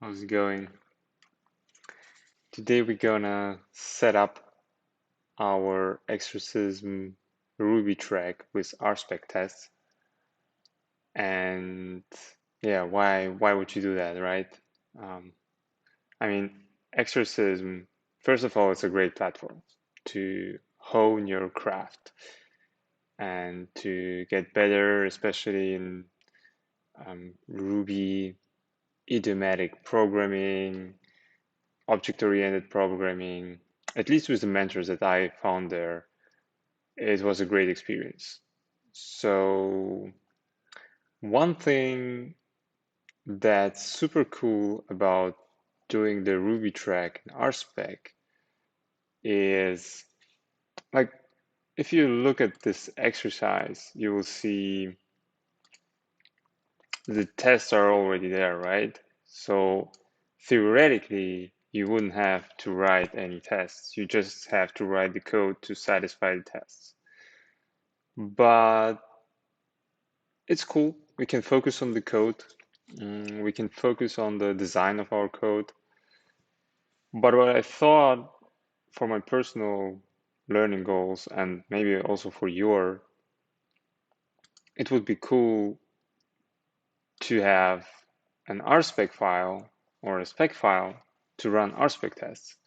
How's it going? Today we're gonna set up our exorcism Ruby track with RSpec tests. And yeah, why would you do that, right? Um, I mean, exorcism, first of all, it's a great platform to hone your craft and to get better, especially in Ruby, idiomatic programming, object-oriented programming, at least with the mentors that I found there, it was a great experience. So one thing that's super cool about doing the Ruby track in RSpec is, like, if you look at this exercise, you will see the tests are already there, right? So theoretically, you wouldn't have to write any tests. You just have to write the code to satisfy the tests. But it's cool. We can focus on the code. We can focus on the design of our code. But what I thought for my personal learning goals, and maybe also for your, it would be cool to have an RSpec file or a spec file to run RSpec tests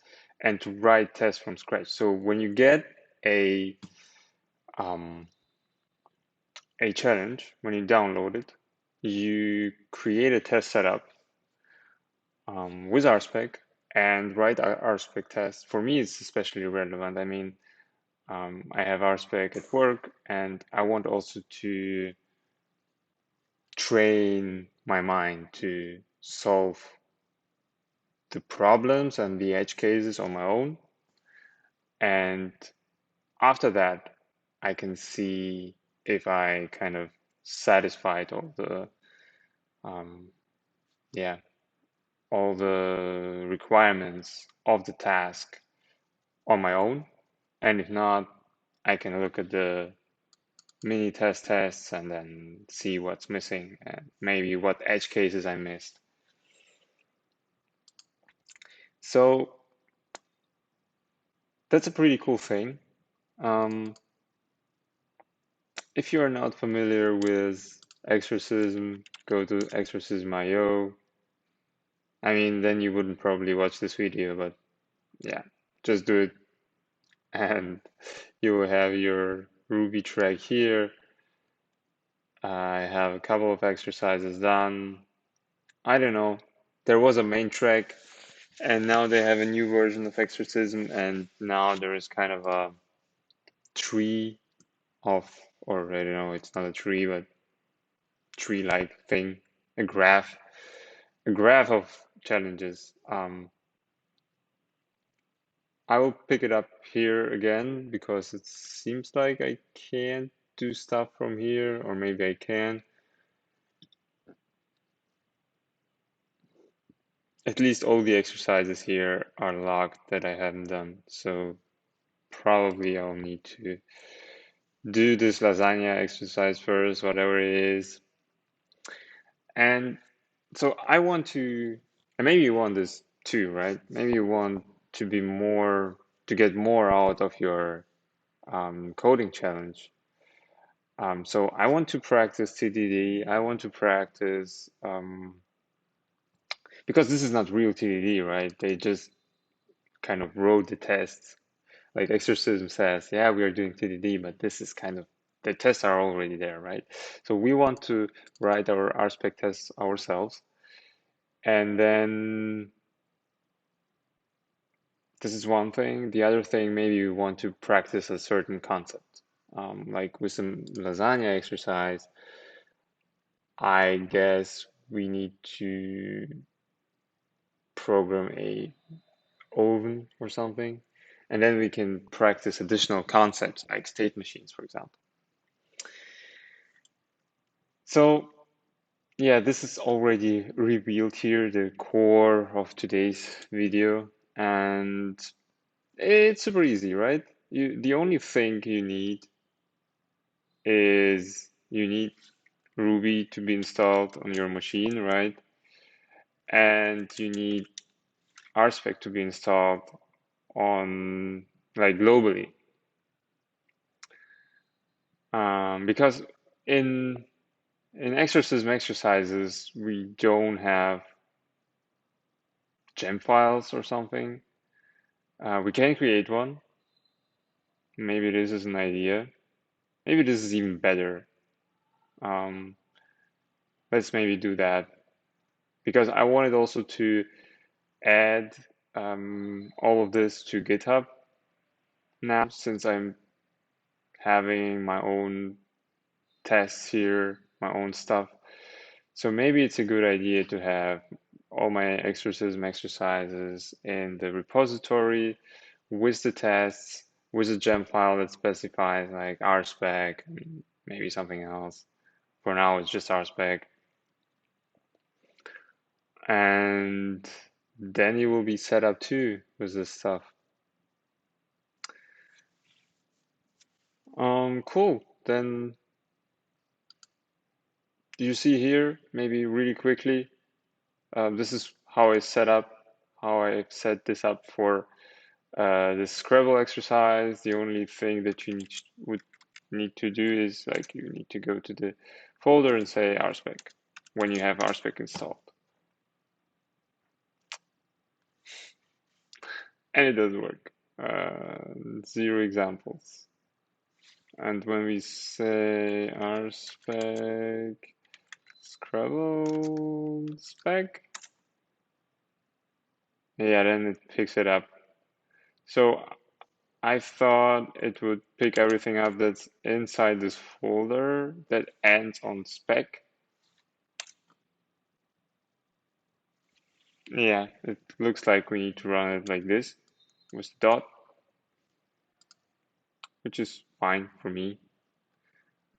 and to write tests from scratch. So when you get a challenge, when you download it, you create a test setup with RSpec and write RSpec tests. For me, it's especially relevant. I mean, I have RSpec at work, and I want also to train my mind to solve the problems and the edge cases on my own. And after that, I can see if I kind of satisfied all the all the requirements of the task on my own. And if not, I can look at the minitest tests and then see what's missing and maybe what edge cases I missed. So that's a pretty cool thing. If you are not familiar with Exorcism, go to Exorcism.io. I mean, then you wouldn't probably watch this video, but yeah, just do it and you will have your Ruby track here. I have a couple of exercises done. I don't know. There was a main track, and now they have a new version of Exorcism, and now there is kind of a tree of, or I don't know, it's not a tree, but tree-like thing, a graph of challenges. I will pick it up here again because it seems like I can't do stuff from here, or maybe I can. At least all the exercises here are logged that I haven't done, so probably I'll need to do this lasagna exercise first, whatever it is. And so I want to, and maybe you want this too, right? Maybe you want to be more, to get more out of your coding challenge. So I want to practice TDD. I want to practice, because this is not real TDD, right? They just kind of wrote the tests. Like Exorcism says, yeah, we are doing TDD, but this is kind of, the tests are already there, right? So we want to write our RSpec tests ourselves. And then this is one thing. The other thing, maybe you want to practice a certain concept. Like with some lasagna exercise, I guess we need to program a oven or something, and then we can practice additional concepts like state machines, for example. So yeah, this is already revealed here, the core of today's video, and it's super easy, right? The only thing you need is you need Ruby to be installed on your machine, right? and you need RSpec to be installed on like globally, because in exorcism exercises we don't have gem files or something. We can create one. Maybe this is an idea. Maybe this is even better. Let's maybe do that, because I wanted also to add all of this to GitHub now, since I'm having my own tests here, my own stuff. So maybe it's a good idea to have all my exorcism exercises in the repository with the tests, with a gem file that specifies like RSpec, maybe something else. For now, it's just RSpec. And then you will be set up too with this stuff. Cool. Then you see here, maybe really quickly, this is how I set this up for this Scrabble exercise. The only thing that you would need to do is like you need to go to the folder and say RSpec when you have RSpec installed. And it does work. 0 examples. And when we say RSpec Scrabble spec, yeah, then it picks it up. So I thought it would pick everything up that's inside this folder that ends on spec. Yeah, it looks like we need to run it like this with dot, which is fine for me.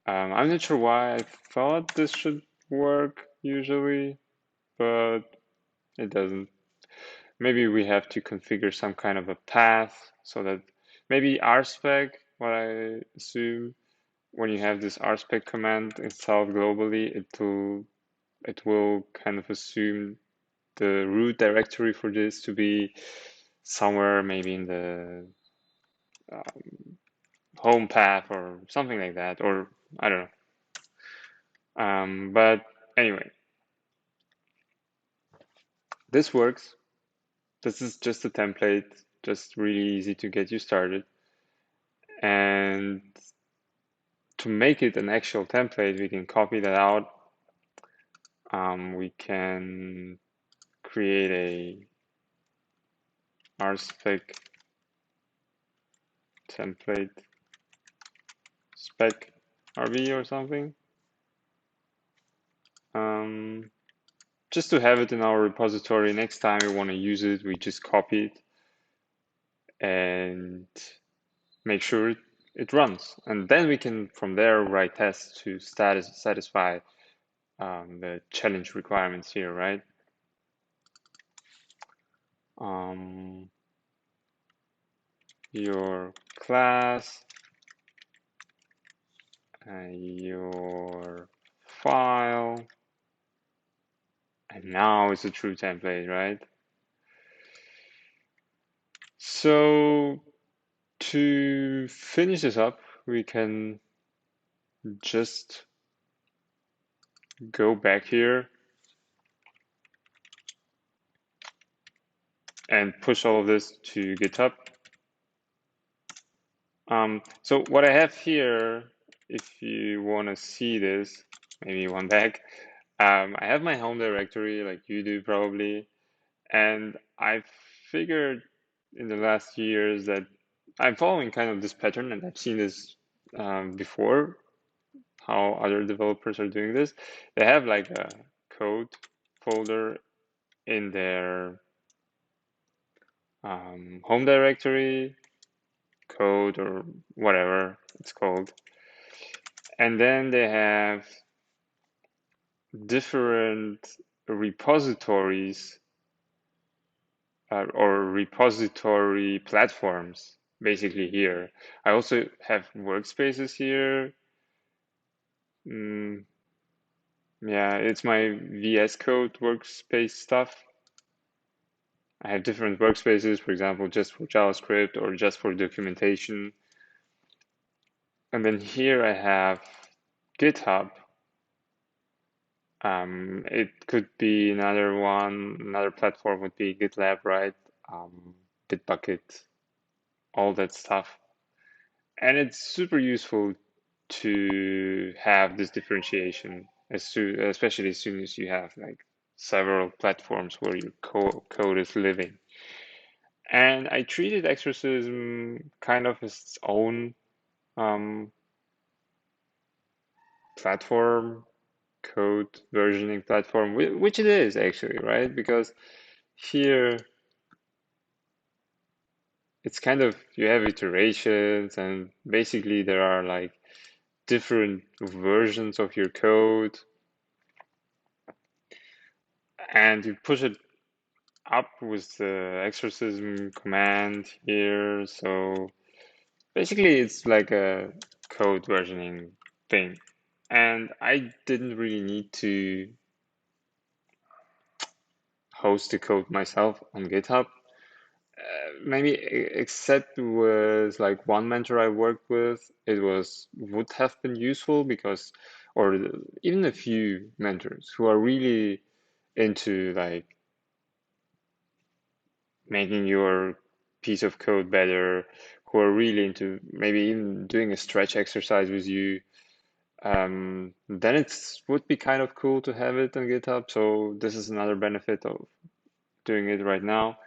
I'm not sure why I thought this should work usually, but it doesn't. Maybe we have to configure some kind of a path so that maybe RSpec, what I assume, when you have this RSpec command installed globally, it will kind of assume the root directory for this to be somewhere maybe in the home path or something like that, or I don't know. But anyway, this works. This is just a template, just really easy to get you started. And to make it an actual template, we can copy that out. We can create a RSpec template spec RV or something. Just to have it in our repository. Next time we want to use it, we just copy it and make sure it runs. And then we can, from there, write tests to satisfy the challenge requirements here, right? Your class, your file, and now it's a true template, right? So to finish this up, we can just go back here and push all of this to GitHub. So what I have here, if you want to see this, maybe one back, I have my home directory like you do probably, and I figured in the last years that I'm following kind of this pattern, and I've seen this before, how other developers are doing this. They have like a code folder in their home directory, code or whatever it's called. And then they have different repositories or repository platforms basically here. I also have workspaces here. Yeah, it's my VS Code workspace stuff. I have different workspaces, for example, just for JavaScript or just for documentation. And then here I have GitHub. It could be another one, another platform would be GitLab, right? Bitbucket, all that stuff. And it's super useful to have this differentiation, especially as soon as you have like several platforms where your code is living. And I treated Exorcism kind of as its own um, platform, code versioning platform, which it is actually, right? Because here it's kind of you have iterations, and basically there are like different versions of your code, and you push it up with the exorcism command here. So basically, it's like a code versioning thing. And I didn't really need to host the code myself on GitHub. Maybe except with like one mentor I worked with, it would have been useful because, or even a few mentors who are really into like making your piece of code better, who are really into maybe even doing a stretch exercise with you, then it's would be kind of cool to have it on GitHub. So this is another benefit of doing it right now.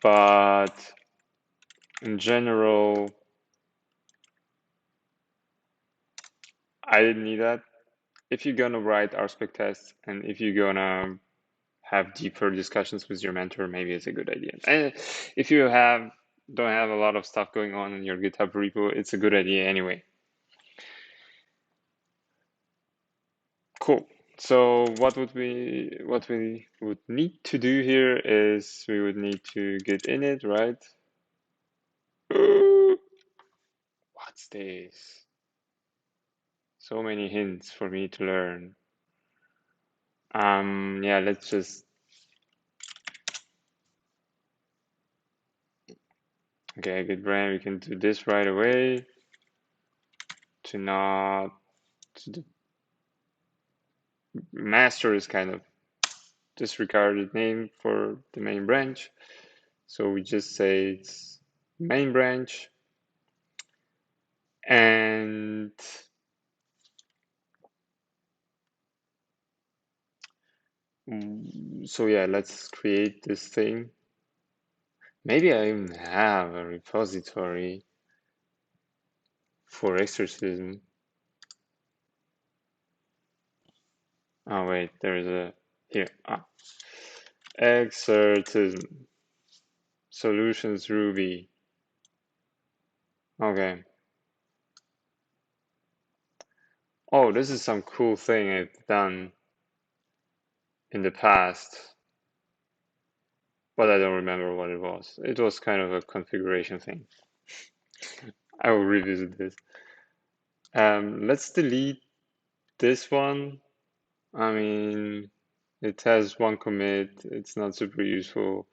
But in general, I didn't need that. If you're gonna write RSpec tests and if you're gonna have deeper discussions with your mentor, maybe it's a good idea. And if you don't have a lot of stuff going on in your GitHub repo, it's a good idea anyway. Cool. So what we would need to do here is we would need to get in it, right? What's this? So many hints for me to learn. Yeah, let's just okay, good brain. We can do this right away to not to the master is kind of disregarded name for the main branch. So we just say it's main branch. And so yeah, let's create this thing. Maybe I even have a repository for exorcism. Oh wait, there's a here. Exorcism solutions Ruby. Okay. Oh, this is some cool thing I've done in the past, but I don't remember what it was. It was kind of a configuration thing. I will revisit this. Let's delete this one. I mean, it has one commit. It's not super useful.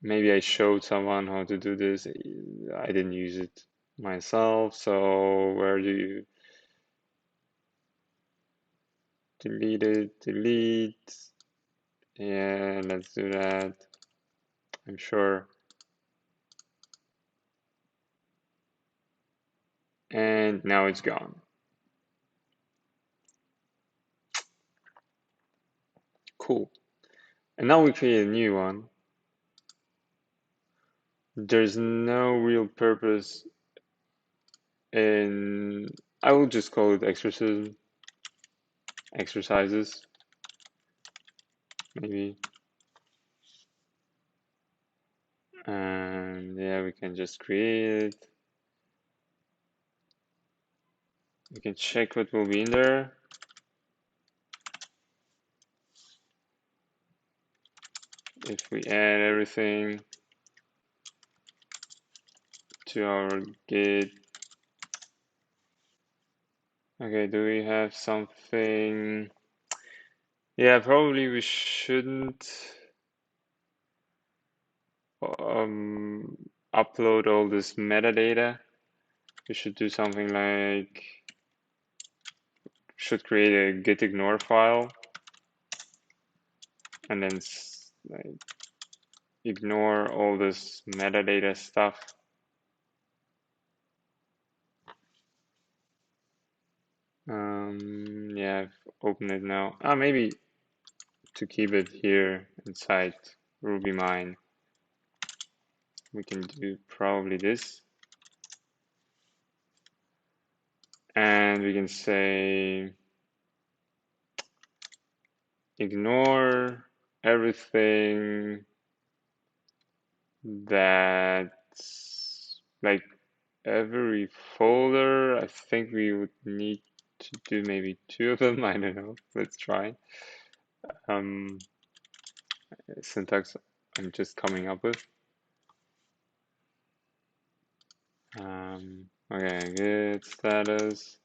Maybe I showed someone how to do this. I didn't use it myself. So where do you delete it? Delete. Yeah, let's do that. I'm sure. And now it's gone. Cool. And now we create a new one. There's no real purpose in, I will just call it exorcism, exercises, maybe. And yeah, we can just create it. We can check what will be in there. If we add everything to our Git Okay, do we have something? Yeah, probably we shouldn't upload all this metadata. We should do something like, should create a git ignore file and then like ignore all this metadata stuff. Yeah, I've opened it now. Maybe to keep it here inside RubyMine, we can do probably this. And we can say ignore everything that's like every folder. I think we would need to do maybe 2 of them. I don't know. Let's try. Syntax I'm just coming up with. Okay, git status.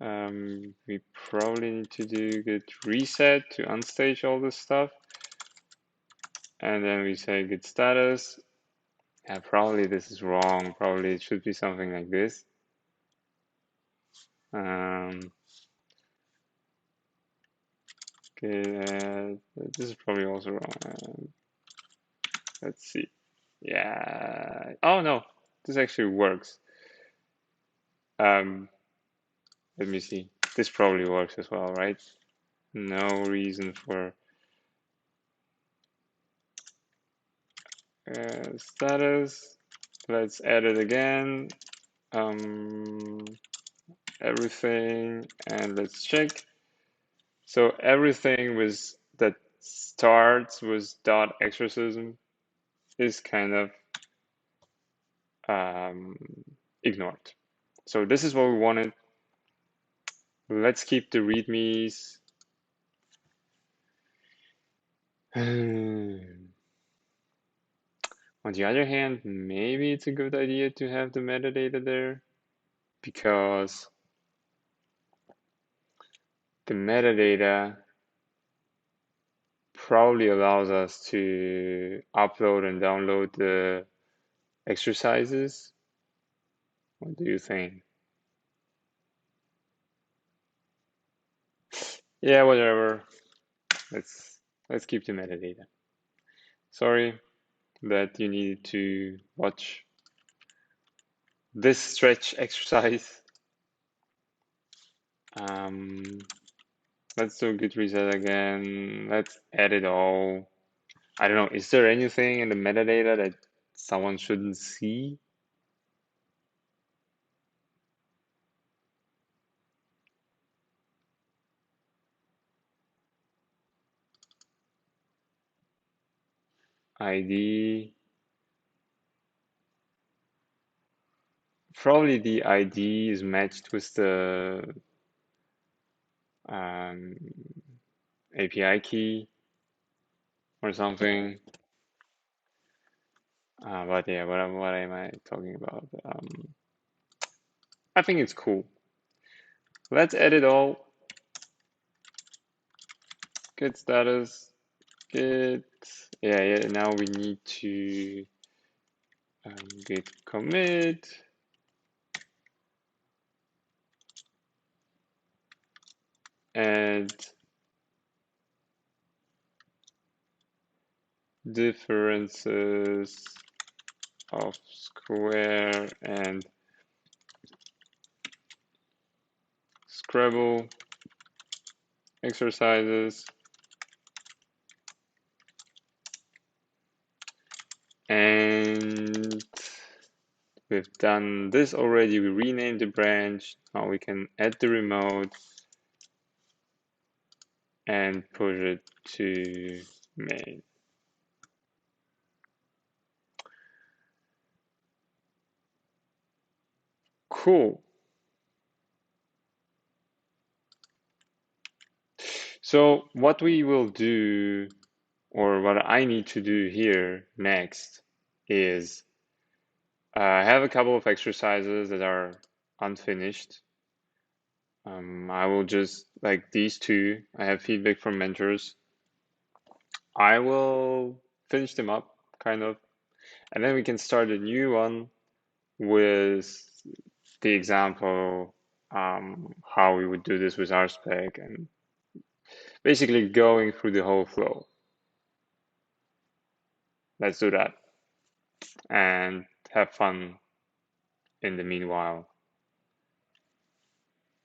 We probably need to do git reset to unstage all this stuff. And then we say git status. Yeah, probably this is wrong. Probably it should be something like this. Okay, this is probably also wrong. Let's see. Yeah. Oh no, this actually works. Let me see. This probably works as well, right? No reason for status. Let's add it again. Everything, and let's check. So everything that starts with dot exorcism is kind of ignored. So this is what we wanted. Let's keep the readmes. On the other hand, maybe it's a good idea to have the metadata there because the metadata probably allows us to upload and download the exercises. What do you think? Yeah, whatever. Let's keep the metadata. Sorry that you needed to watch this stretch exercise. Let's do git reset again. Let's add it all. I don't know, is there anything in the metadata that someone shouldn't see? ID. Probably the ID is matched with the API key or something. But yeah, what am I talking about? I think it's cool. Let's add it all. Git status, git. Yeah. Now we need to git commit. And differences of square and Scrabble exercises. And we've done this already. We renamed the branch. Now we can add the remote and push it to main. Cool. So what we will do, or what I need to do here next, is I have a couple of exercises that are unfinished. I will just, like these two, I have feedback from mentors. I will finish them up, kind of, and then we can start a new one with the example, how we would do this with RSpec, and basically going through the whole flow. Let's do that and have fun in the meanwhile.